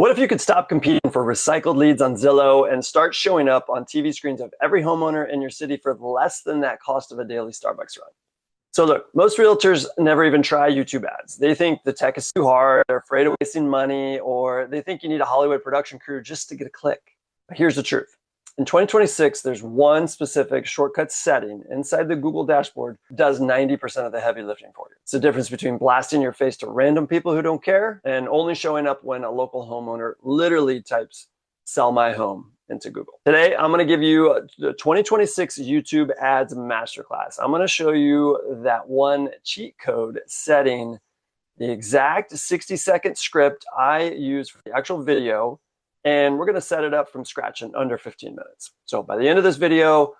What if you could stop competing for recycled leads on Zillow and start showing up on TV screens of every homeowner in your city for less than that cost of a daily Starbucks run? So look, most realtors never even try YouTube ads. They think the tech is too hard, they're afraid of wasting money, or they think you need a Hollywood production crew just to get a click. But here's the truth. In 2026, there's one specific shortcut setting inside the Google dashboard that does 90% of the heavy lifting for you. It's the difference between blasting your face to random people who don't care and only showing up when a local homeowner literally types "sell my home" into Google. Today, I'm going to give you the 2026 YouTube ads masterclass. I'm going to show you that one cheat code setting the exact 60-second script I use for the actual video, and we're going to set it up from scratch in under 15 minutes. So by the end of this video,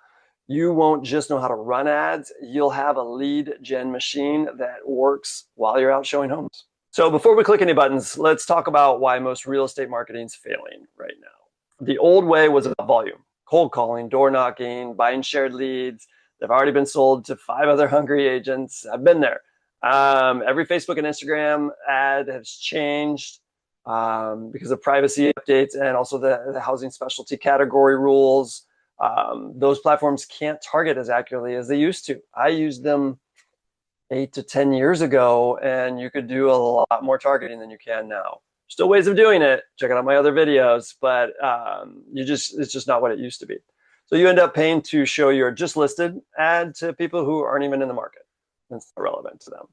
you won't just know how to run ads, you'll have a lead gen machine that works while you're out showing homes. So before we click any buttons, let's talk about why most real estate marketing is failing right now. The old way was about volume, cold calling, door knocking, buying shared leads. They've already been sold to 5 other hungry agents. I've been there. Every Facebook and Instagram ad has changed because of privacy updates and also the housing specialty category rules. Those platforms can't target as accurately as they used to. I used them 8 to 10 years ago, and you could do a lot more targeting than you can now. Still ways of doing it. Check out my other videos, but it's just not what it used to be. So you end up paying to show your just listed ad to people who aren't even in the market. It's irrelevant to them.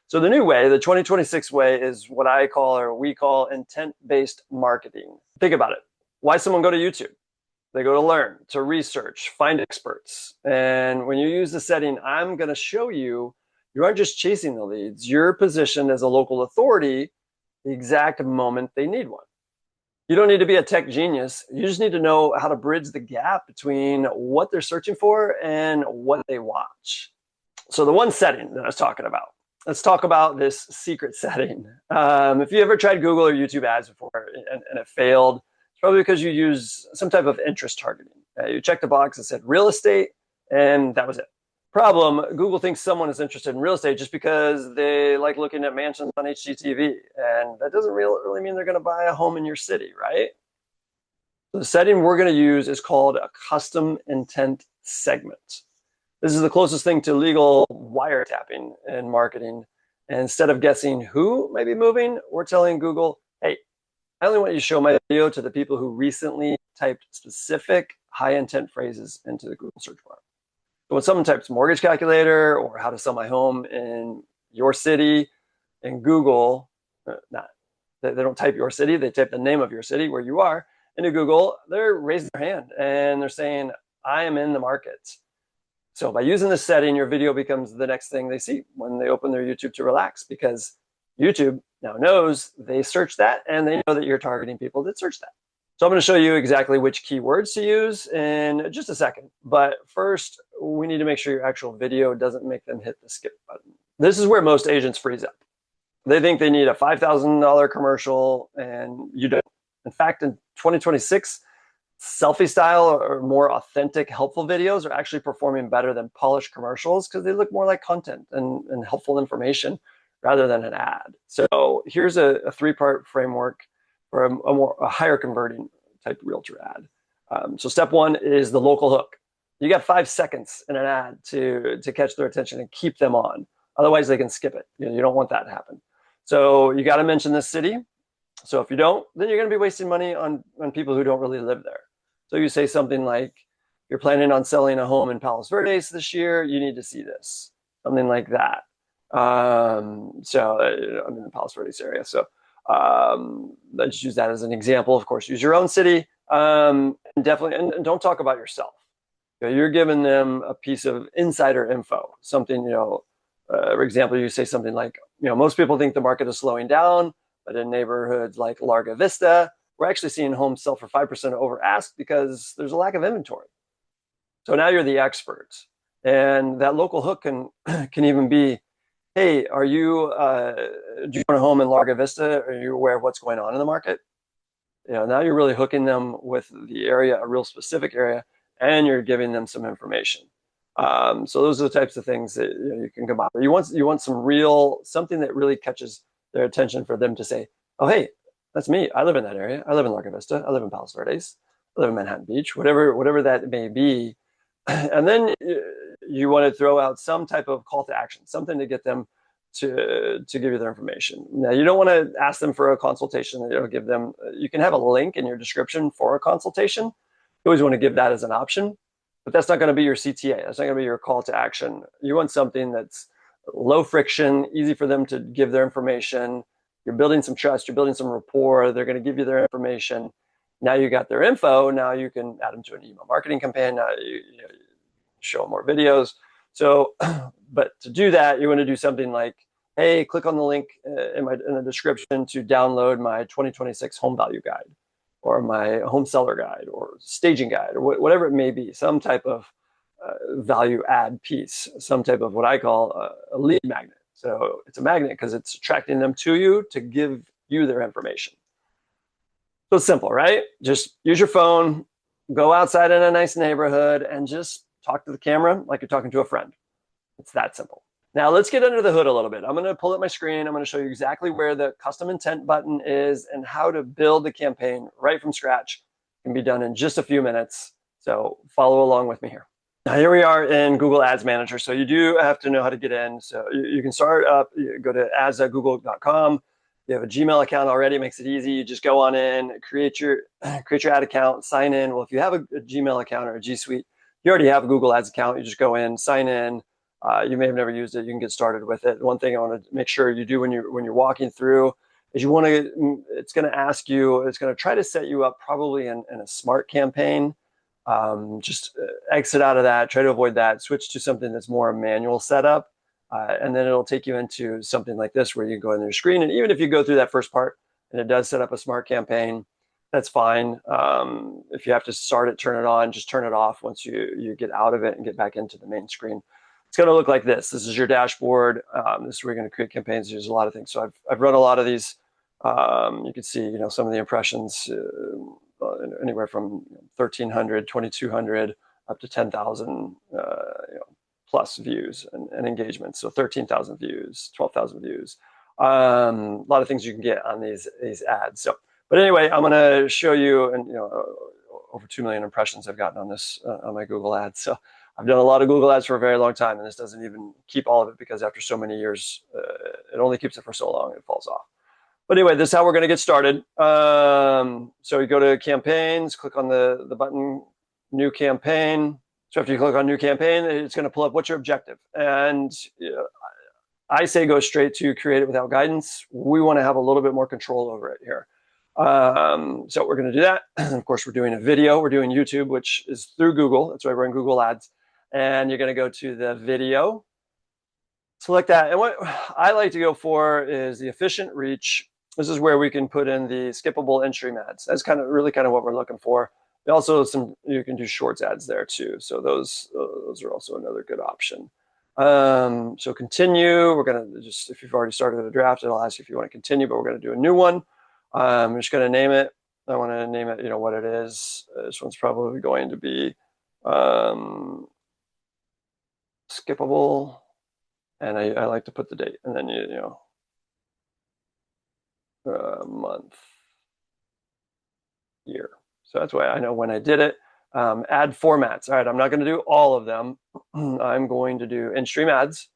So the new way, the 2026 way, is what I call, or we call, intent-based marketing. Think about it. Why someone go to YouTube? They go to learn, to research, find experts. And when you use the setting I'm going to show you, you aren't just chasing the leads. You're positioned as a local authority the exact moment they need one. You don't need to be a tech genius. You just need to know how to bridge the gap between what they're searching for and what they watch. So the one setting that I was talking about, let's talk about this secret setting. If you ever tried Google or YouTube ads before and it failed, it's probably because you use some type of interest targeting. You checked the box that said real estate, and that was it. Problem, Google thinks someone is interested in real estate just because they like looking at mansions on HGTV. And that doesn't really mean they're going to buy a home in your city, right? So the setting we're going to use is called a custom intent segment. This is the closest thing to legal wiretapping in marketing. And instead of guessing who may be moving, we're telling Google, hey, I only want you to show my video to the people who recently typed specific high intent phrases into the Google search bar. So when someone types mortgage calculator or how to sell my home in your city in Google, they don't type your city, they type the name of your city where you are into Google, they're raising their hand and they're saying, I am in the market. So by using this setting, your video becomes the next thing they see when they open their YouTube to relax, because YouTube now knows they search that and they know that you're targeting people that search that. So I'm going to show you exactly which keywords to use in just a second. But first, we need to make sure your actual video doesn't make them hit the skip button. This is where most agents freeze up. They think they need a $5,000 commercial, and you don't. In fact, in 2026, selfie style or more authentic, helpful videos are actually performing better than polished commercials because they look more like content and helpful information rather than an ad. So here's a 3-part framework for a higher converting type realtor ad. So step 1 is the local hook. You got 5 seconds in an ad to catch their attention and keep them on. Otherwise, they can skip it. You don't want that to happen. So you got to mention this city. So if you don't, then you're going to be wasting money on people who don't really live there. So you say something like, you're planning on selling a home in Palos Verdes this year, you need to see this. Something like that. I'm in the Palos Verdes area. So let's use that as an example. Of course, use your own city. And don't talk about yourself. You're giving them a piece of insider info. Something, for example, you say something like, most people think the market is slowing down, but in neighborhoods like Larga Vista, we're actually seeing homes sell for 5% over ask because there's a lack of inventory. So now you're the expert. And that local hook can even be, hey, do you want a home in Larga Vista? Are you aware of what's going on in the market? Now you're really hooking them with the area, a real specific area, and you're giving them some information. So those are the types of things that you can combine. You want something that really catches their attention for them to say, oh, hey, That's me. I live in that area. I live in Largo Vista. I live in Palos Verdes. I live in Manhattan Beach, whatever that may be. And then you want to throw out some type of call to action, something to get them to give you their information. Now, you don't want to ask them for a consultation. You know, give them. You can have a link in your description for a consultation. You always want to give that as an option, but that's not going to be your CTA. That's not going to be your call to action. You want something that's low friction, easy for them to give their information. You're building some trust. You're building some rapport. They're going to give you their information. Now you got their info. Now you can add them to an email marketing campaign. Now you show them more videos. So, but to do that, you want to do something like, hey, click on the link in the description to download my 2026 home value guide, or my home seller guide, or staging guide, or whatever it may be, some type of value add piece, some type of what I call a lead magnet. So it's a magnet because it's attracting them to you to give you their information. So it's simple, right? Just use your phone, go outside in a nice neighborhood, and just talk to the camera like you're talking to a friend. It's that simple. Now let's get under the hood a little bit. I'm going to pull up my screen. I'm going to show you exactly where the custom intent button is and how to build the campaign right from scratch. It can be done in just a few minutes. So follow along with me here. Now here we are in Google Ads Manager. So you do have to know how to get in. So you can start up, you go to ads.google.com. You have a Gmail account already, it makes it easy. You just go on in, create your ad account, sign in. Well, if you have a Gmail account or a G Suite, you already have a Google Ads account. You just go in, sign in. You may have never used it. You can get started with it. One thing I want to make sure you do when you're walking through is you want to. It's going to ask you. It's going to try to set you up probably in a smart campaign. Just exit out of that. Try to avoid that. Switch to something that's more manual setup, and then it'll take you into something like this where you go in your screen. And even if you go through that first part and it does set up a smart campaign, that's fine. If you have to start it, turn it on, just turn it off once you get out of it and get back into the main screen. It's going to look like this. This is your dashboard. This is where you're going to create campaigns. There's a lot of things. So I've run a lot of these. You can see, some of the impressions anywhere from 1,300, 2,200 up to 10,000 plus views and engagements. So 13,000 views, 12,000 views. A lot of things you can get on these ads. So, but anyway, I'm going to show you, and over 2 million impressions I've gotten on this on my Google Ads. So I've done a lot of Google Ads for a very long time, and this doesn't even keep all of it because after so many years, it only keeps it for so long, it falls off. But anyway, this is how we're going to get started. So you go to campaigns, click on the button, new campaign. So after you click on new campaign, it's going to pull up what's your objective. And I say go straight to create it without guidance. We want to have a little bit more control over it here. So we're going to do that. Of course, we're doing a video. We're doing YouTube, which is through Google. That's why we're in Google Ads. And you're going to go to the video, select that. And what I like to go for is the efficient reach. This is where we can put in the skippable in-stream ads. That's really what we're looking for. Also, you can do shorts ads there too. So those are also another good option. So continue. We're going to just, if you've already started a draft, it'll ask you if you want to continue, but we're going to do a new one. I'm just going to name it. I want to name it, what it is. This one's probably going to be skippable. And I like to put the date, and then month, year. So that's why I know when I did it. Ad formats. All right, I'm not going to do all of them. I'm going to do in-stream ads,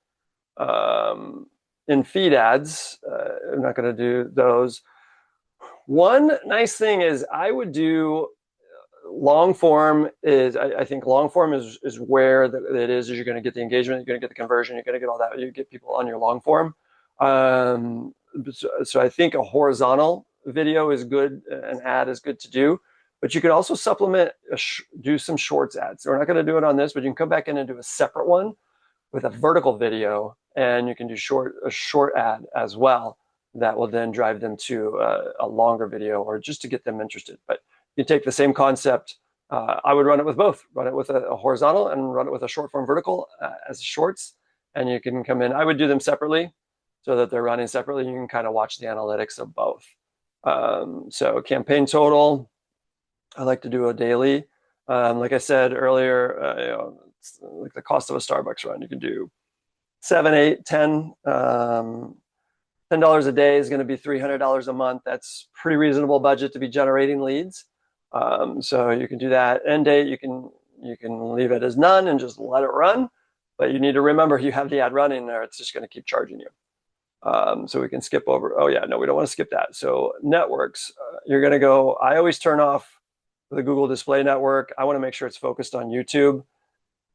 in-feed ads. I'm not going to do those. One nice thing is I would do long form. I think long form is where it is you're going to get the engagement, you're going to get the conversion, you're going to get all that. You get people on your long form. So I think a horizontal video is good, an ad is good to do, but you can also supplement, do some shorts ads. So we're not going to do it on this, but you can come back in and do a separate one with a vertical video, and you can do a short ad as well. That will then drive them to a longer video, or just to get them interested. But you take the same concept. I would run it with both. Run it with a horizontal and run it with a short form vertical as shorts. And you can come in. I would do them separately so that they're running separately. You can kind of watch the analytics of both. So campaign total, I like to do a daily. Like I said earlier, it's like the cost of a Starbucks run. You can do 7, 8, 10 $10 a day is going to be $300 a month. That's pretty reasonable budget to be generating leads. So you can do that. End date, you can leave it as none and just let it run. But you need to remember you have the ad running there. It's just going to keep charging you. So we can skip over. Oh yeah, no, we don't want to skip that. So networks, you're going to go, I always turn off the Google Display Network. I want to make sure it's focused on YouTube.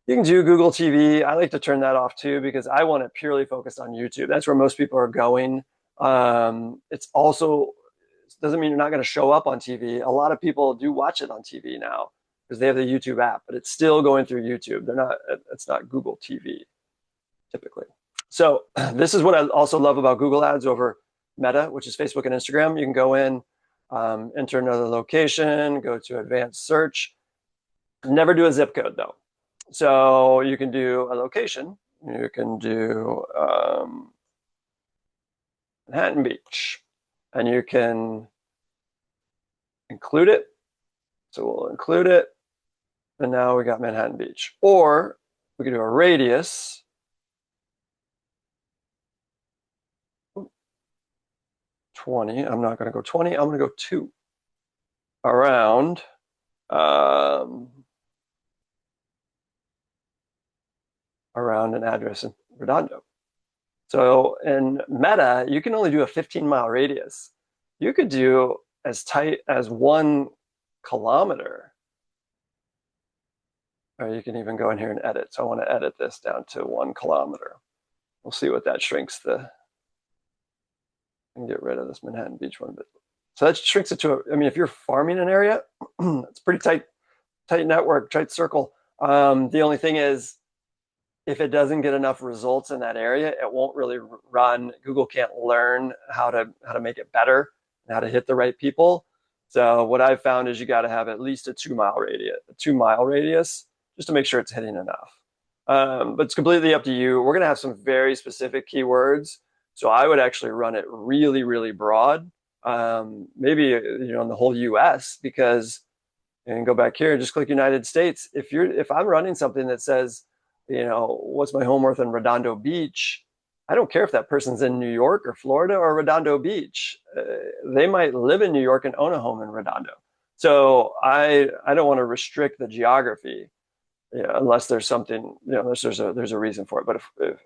You can do Google TV. I like to turn that off too because I want it purely focused on YouTube. That's where most people are going. It's also doesn't mean you're not going to show up on TV. A lot of people do watch it on TV now because they have the YouTube app, but it's still going through YouTube. They're not. It's not Google TV typically. So this is what I also love about Google Ads over Meta, which is Facebook and Instagram. You can go in, enter another location, go to advanced search. Never do a zip code though. So you can do a location. You can do Manhattan Beach, and you can include it. So we'll include it, and now we got Manhattan Beach. Or we can do a radius. 20. I'm not going to go 20. I'm going to go 2 around. Around an address in Redondo. So in Meta, you can only do a 15-mile radius. You could do as tight as 1 kilometer. Or you can even go in here and edit. So I want to edit this down to 1 kilometer. We'll see what that shrinks the, and get rid of this Manhattan Beach one bit. So that shrinks it to, I mean, if you're farming an area, it's pretty tight network, tight circle. The only thing is, if it doesn't get enough results in that area, it won't really run. Google can't learn how to make it better and how to hit the right people. So what I've found is you got to have at least a 2-mile radius, just to make sure it's hitting enough. But it's completely up to you. We're going to have some very specific keywords. So I would actually run it really, really broad, maybe in the whole US, because, and go back here, just click United States. If I'm running something that says, what's my home worth in Redondo Beach, I don't care if that person's in New York or Florida or Redondo Beach. They might live in New York and own a home in Redondo. So I don't want to restrict the geography, unless there's something, unless there's a reason for it. But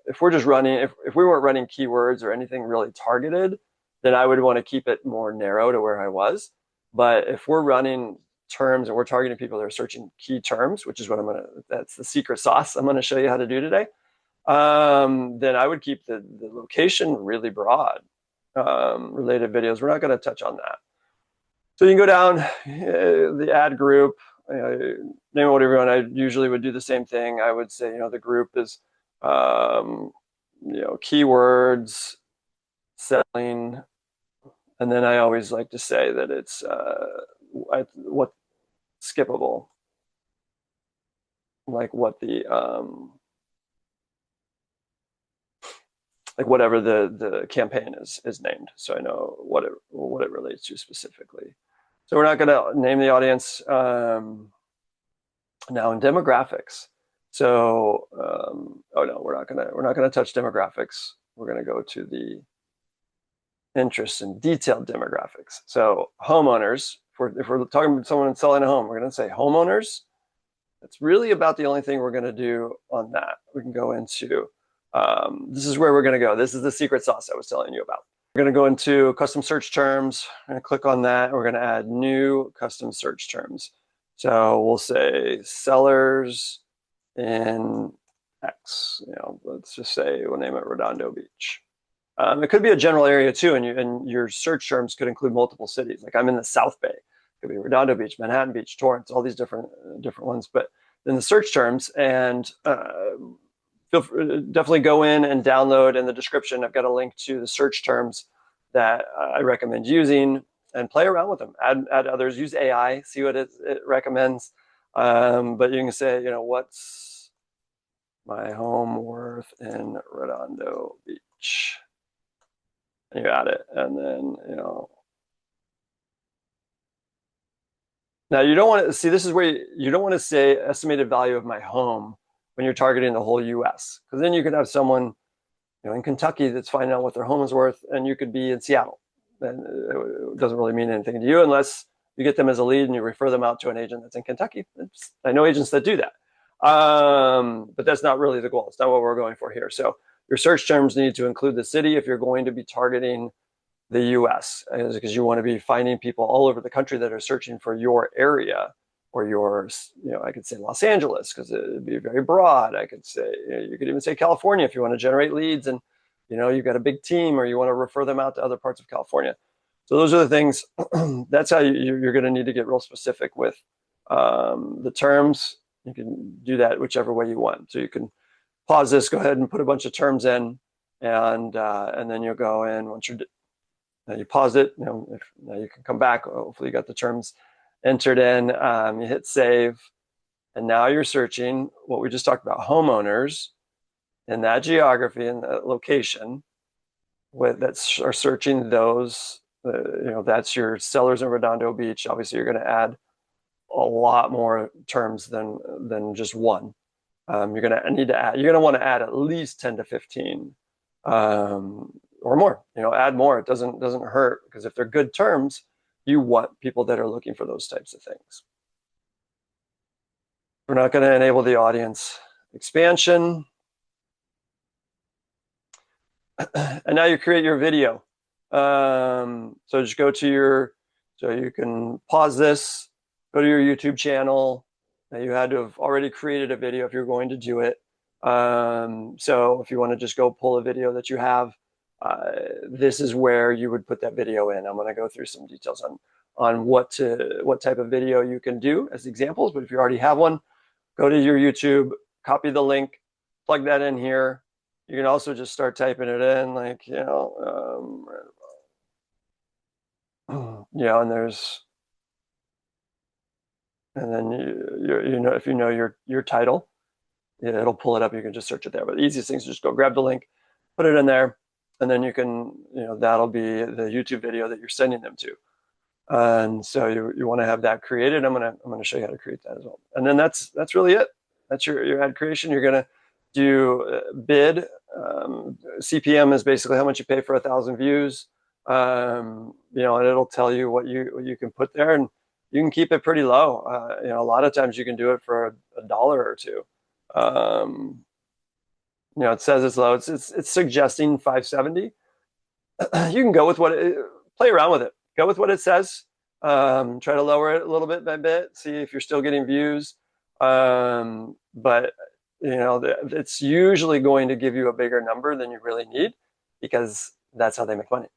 if we're just running, if we weren't running keywords or anything really targeted, then I would want to keep it more narrow to where I was. But if we're running terms and we're targeting people that are searching key terms, which is what that's the secret sauce I'm going to show you how to do today, then I would keep the location really broad. Related videos, we're not going to touch on that. So you can go down the ad group, name it whatever you want. I usually would do the same thing. I would say, the group is, keywords, selling, and then I always like to say that it's what skippable, like what the like whatever the campaign is named, so I know what it relates to specifically. So we're not going to name the audience. Now in demographics, so oh no, we're not gonna touch demographics. We're going to go to the interests and detailed demographics. So homeowners, if we're talking about someone selling a home, we're going to say homeowners. That's really about the only thing we're going to do on that. We can go into, this is where we're going to go. This is the secret sauce I was telling you about. We're going to go into custom search terms. I'm going to click on that. We're going to add new custom search terms. So we'll say sellers in X. Let's just say we'll name it Redondo Beach. It could be a general area too, and your search terms could include multiple cities. Like I'm in the South Bay. It could be Redondo Beach, Manhattan Beach, Torrance, all these different ones. But then the search terms, and definitely go in and download in the description. I've got a link to the search terms that I recommend using, and play around with them. Add others. Use AI. See what it recommends. But you can say, what's my home worth in Redondo Beach? And you add it, and then now you don't want to see, this is where you don't want to say estimated value of my home when you're targeting the whole US, because then you could have someone in Kentucky that's finding out what their home is worth, and you could be in Seattle. And it doesn't really mean anything to you unless you get them as a lead and you refer them out to an agent that's in Kentucky. I know agents that do that. But that's not really the goal. It's not what we're going for here. So your search terms need to include the city if you're going to be targeting the US, because you want to be finding people all over the country that are searching for your area or your, I could say Los Angeles because it'd be very broad. I could say, you could even say California if you want to generate leads and, you've got a big team or you want to refer them out to other parts of California. So those are the things. That's how you're going to need to get real specific with the terms. You can do that whichever way you want. So you can pause this, go ahead and put a bunch of terms in, and then you'll go in once you pause it. Now you can come back. Hopefully you got the terms entered in. You hit save, and now you're searching what we just talked about: homeowners in that geography and that location that are searching those. That's your sellers in Redondo Beach. Obviously, you're going to add a lot more terms than just one. You're going to need to add. You're going to want to add at least 10 to 15 or more. Add more. It doesn't hurt, because if they're good terms, you want people that are looking for those types of things. We're not going to enable the audience expansion. And now you create your video. So just go to so you can pause this, go to your YouTube channel. Now you had to have already created a video if you're going to do it. So if you want to just go pull a video that you have, this is where you would put that video in. I'm going to go through some details on what type of video you can do as examples. But if you already have one, go to your YouTube, copy the link, plug that in here. You can also just start typing it in, like, and then if you know your title, it'll pull it up. You can just search it there. But the easiest thing is just go grab the link, put it in there, and then you can, that'll be the YouTube video that you're sending them to. And so you want to have that created. I'm gonna show you how to create that as well. And then that's really it. That's your ad creation. You're gonna do bid. CPM is basically how much you pay for 1,000 views. And it'll tell you what you can put there, and you can keep it pretty low. A lot of times you can do it for $1 or $2. It says it's low. It's suggesting 570. You can go with play around with it. Go with what it says. Try to lower it a little bit by bit. See if you're still getting views. But it's usually going to give you a bigger number than you really need, because that's how they make money.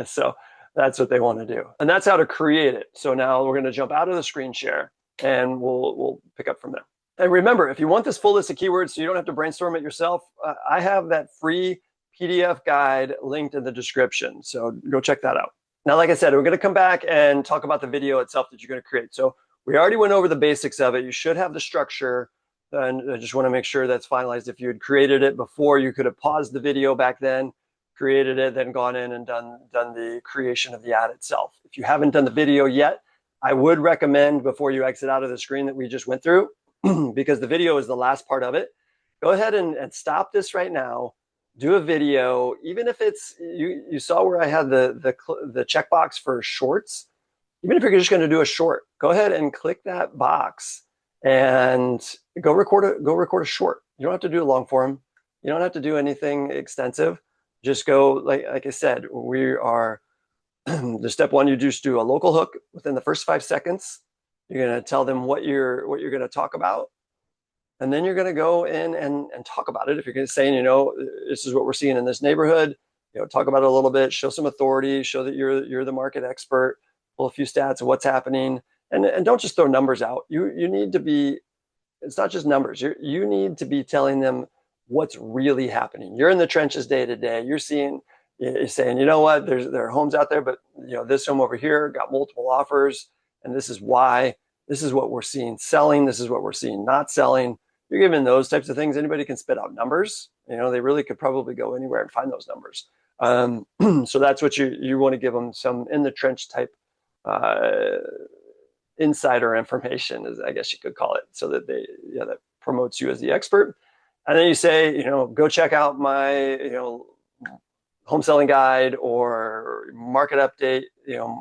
So that's what they want to do. And that's how to create it. So now we're going to jump out of the screen share and we'll pick up from there. And remember, if you want this full list of keywords so you don't have to brainstorm it yourself, I have that free PDF guide linked in the description. So go check that out. Now, like I said, we're going to come back and talk about the video itself that you're going to create. So we already went over the basics of it. You should have the structure. And I just want to make sure that's finalized. If you had created it before, you could have paused the video back then, created it, then gone in and done the creation of the ad itself. If you haven't done the video yet, I would recommend before you exit out of the screen that we just went through, because the video is the last part of it. Go ahead and stop this right now. Do a video, even if it's, you saw where I had the checkbox for shorts. Even if you're just going to do a short, go ahead and click that box and go record a short. You don't have to do a long form. You don't have to do anything extensive. Just go, like I said, we are the step one. You just do a local hook within the first 5 seconds. You're going to tell them what you're going to talk about, and then you're going to go in and talk about it. If you're going to say, this is what we're seeing in this neighborhood, talk about it a little bit, show some authority, show that you're the market expert, pull a few stats of what's happening. And don't just throw numbers out. You need to be, it's not just numbers. You need to be telling them what's really happening. You're in the trenches day to day. You're saying, you know what, there are homes out there, but this home over here got multiple offers, and this is why. This is what we're seeing selling. This is what we're seeing not selling. You're giving those types of things. Anybody can spit out numbers. They really could probably go anywhere and find those numbers. So that's what you want to give them, some in the trench type insider information, as I guess you could call it, so that that promotes you as the expert. And then you say, go check out my home selling guide or market update,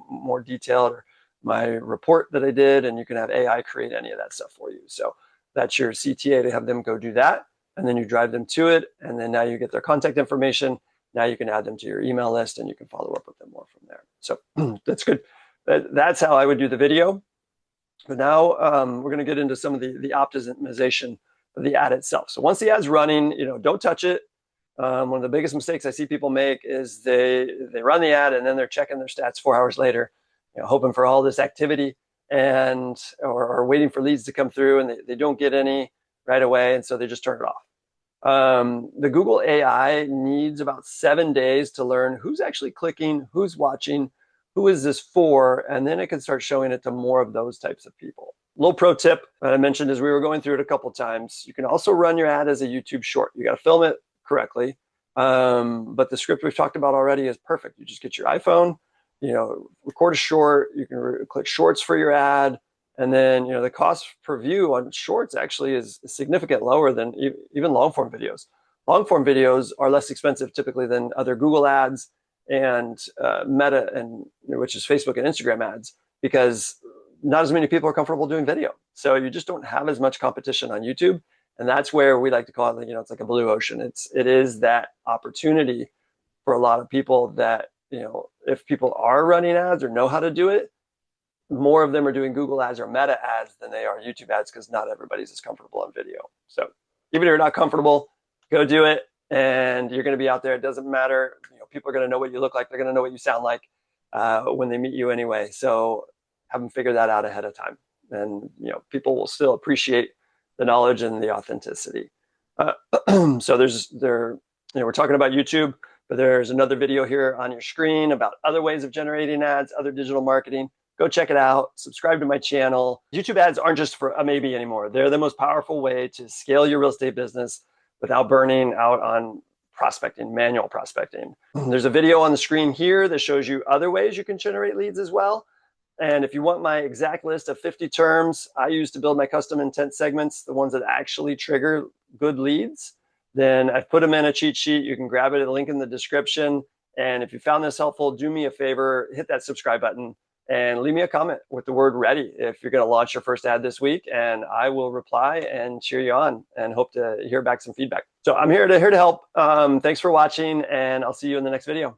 more detailed, or my report that I did, and you can have AI create any of that stuff for you. So that's your CTA to have them go do that. And then you drive them to it. And then now you get their contact information. Now you can add them to your email list and you can follow up with them more from there. So that's good. That's how I would do the video. But now we're going to get into some of the optimization of the ad itself. So once the ad's running, don't touch it. One of the biggest mistakes I see people make is they run the ad and then they're checking their stats 4 hours later, hoping for all this activity and or waiting for leads to come through, and they don't get any right away, and so they just turn it off. The Google AI needs about 7 days to learn who's actually clicking, who's watching, who is this for, and then it can start showing it to more of those types of people. Little pro tip that I mentioned as we were going through it a couple times, you can also run your ad as a YouTube short. You got to film it correctly, but the script we've talked about already is perfect. You just get your iPhone, record a short, you can click shorts for your ad, and then the cost per view on shorts actually is significantly lower than even long form videos. Long form videos are less expensive typically than other Google ads and Meta, and which is Facebook and Instagram ads, because not as many people are comfortable doing video. So you just don't have as much competition on YouTube. And that's where we like to call it, it's like a blue ocean. It is that opportunity for a lot of people that, if people are running ads or know how to do it, more of them are doing Google ads or Meta ads than they are YouTube ads, because not everybody's as comfortable on video. So even if you're not comfortable, go do it, and you're going to be out there. It doesn't matter. People are going to know what you look like. They're going to know what you sound like when they meet you anyway. So have them figure that out ahead of time. And, people will still appreciate the knowledge and the authenticity. So we're talking about YouTube, but there's another video here on your screen about other ways of generating ads, other digital marketing. Go check it out. Subscribe to my channel. YouTube ads aren't just for a maybe anymore. They're the most powerful way to scale your real estate business without burning out on prospecting, manual prospecting. There's a video on the screen here that shows you other ways you can generate leads as well. And if you want my exact list of 50 terms I use to build my custom intent segments, the ones that actually trigger good leads, then I've put them in a cheat sheet. You can grab it at the link in the description. And if you found this helpful, do me a favor, hit that subscribe button and leave me a comment with the word ready if you're going to launch your first ad this week, and I will reply and cheer you on and hope to hear back some feedback. So I'm here to help. Thanks for watching, and I'll see you in the next video.